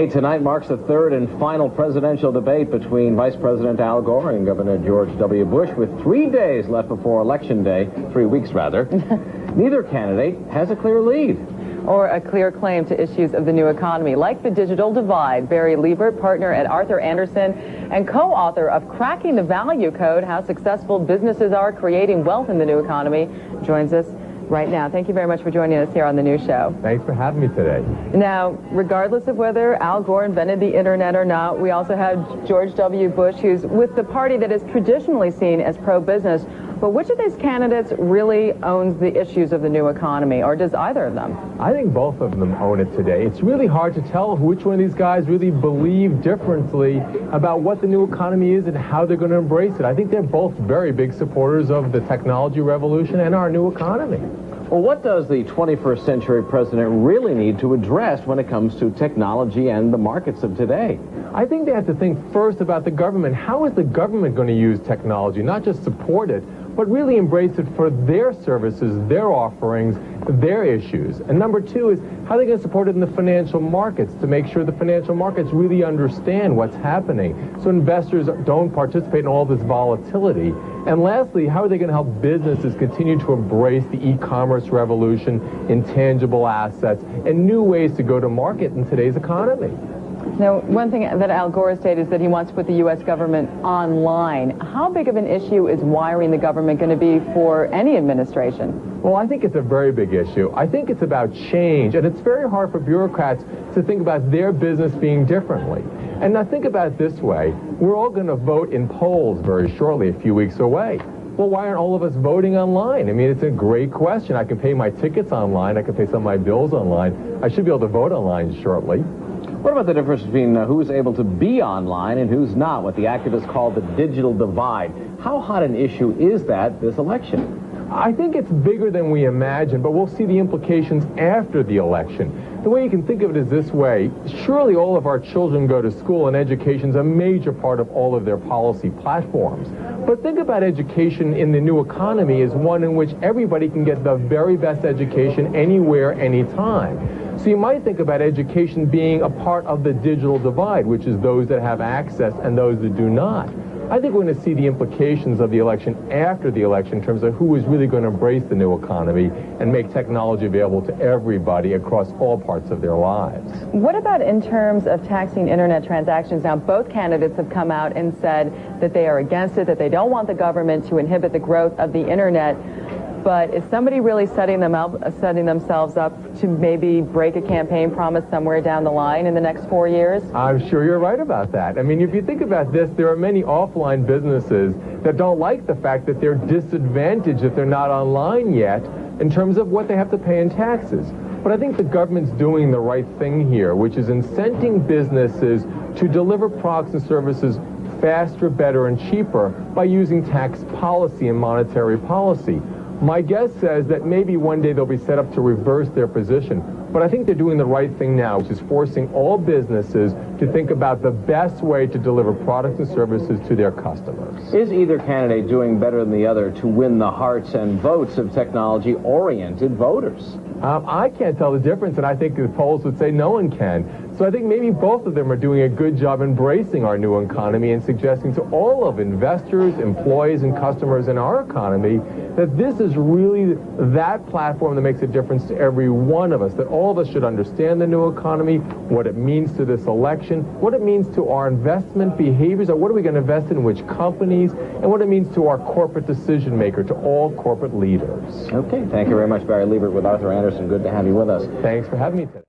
Okay, tonight marks the third and final presidential debate between Vice President Al Gore and Governor George W. Bush, with 3 days left before Election Day, 3 weeks rather. Neither candidate has a clear lead. Or a clear claim to issues of the new economy, like the digital divide. Barry Liebert, partner at Arthur Andersen and co-author of Cracking the Value Code, How Successful Businesses Are Creating Wealth in the New Economy, joins us right now. Thank you very much for joining us here on the new show. Thanks for having me today. Now, regardless of whether Al Gore invented the internet or not, we also have George W. Bush, who's with the party that is traditionally seen as pro-business. But which of these candidates really owns the issues of the new economy, or does either of them? I think both of them own it today. It's really hard to tell which one of these guys really believe differently about what the new economy is and how they're going to embrace it. I think they're both very big supporters of the technology revolution and our new economy. Well, what does the 21st century president really need to address when it comes to technology and the markets of today? I think they have to think first about the government. How is the government going to use technology? Not just support it, but really embrace it for their services, their offerings, their issues. And number two is, how are they going to support it in the financial markets to make sure the financial markets really understand what's happening so investors don't participate in all this volatility? And lastly, how are they going to help businesses continue to embrace the e-commerce revolution, intangible assets, and new ways to go to market in today's economy? Now, one thing that Al Gore has stated is that he wants to put the U.S. government online. How big of an issue is wiring the government going to be for any administration? Well, I think it's a very big issue. I think it's about change, and it's very hard for bureaucrats to think about their business being differently. And now think about it this way. We're all going to vote in polls very shortly, a few weeks away. Well, why aren't all of us voting online? I mean, it's a great question. I can pay my tickets online. I can pay some of my bills online. I should be able to vote online shortly. What about the difference between who's able to be online and who's not, what the activists call the digital divide? How hot an issue is that this election? I think it's bigger than we imagine, but we'll see the implications after the election. The way you can think of it is this way. Surely all of our children go to school, and education's a major part of all of their policy platforms. But think about education in the new economy as one in which everybody can get the very best education anywhere, anytime. So you might think about education being a part of the digital divide, which is those that have access and those that do not. I think we're going to see the implications of the election after the election in terms of who is really going to embrace the new economy and make technology available to everybody across all parts of their lives. What about in terms of taxing internet transactions? Now, both candidates have come out and said that they are against it, that they don't want the government to inhibit the growth of the internet. But is somebody really setting themselves up to maybe break a campaign promise somewhere down the line in the next 4 years? I'm sure you're right about that. I mean, if you think about this, there are many offline businesses that don't like the fact that they're disadvantaged if they're not online yet in terms of what they have to pay in taxes. But I think the government's doing the right thing here, which is incenting businesses to deliver products and services faster, better, and cheaper by using tax policy and monetary policy. My guess says that maybe one day they'll be set up to reverse their position. But I think they're doing the right thing now, which is forcing all businesses to think about the best way to deliver products and services to their customers. Is either candidate doing better than the other to win the hearts and votes of technology-oriented voters? I can't tell the difference, and I think the polls would say no one can. So I think maybe both of them are doing a good job embracing our new economy and suggesting to all of investors, employees, and customers in our economy that this is really that platform that makes a difference to every one of us, that all of us should understand the new economy, what it means to this election, what it means to our investment behaviors, or what are we going to invest in which companies, and what it means to our corporate decision maker, to all corporate leaders. Okay, thank you very much, Barry Liebert with Arthur Andersen. Good to have you with us. Thanks for having me today.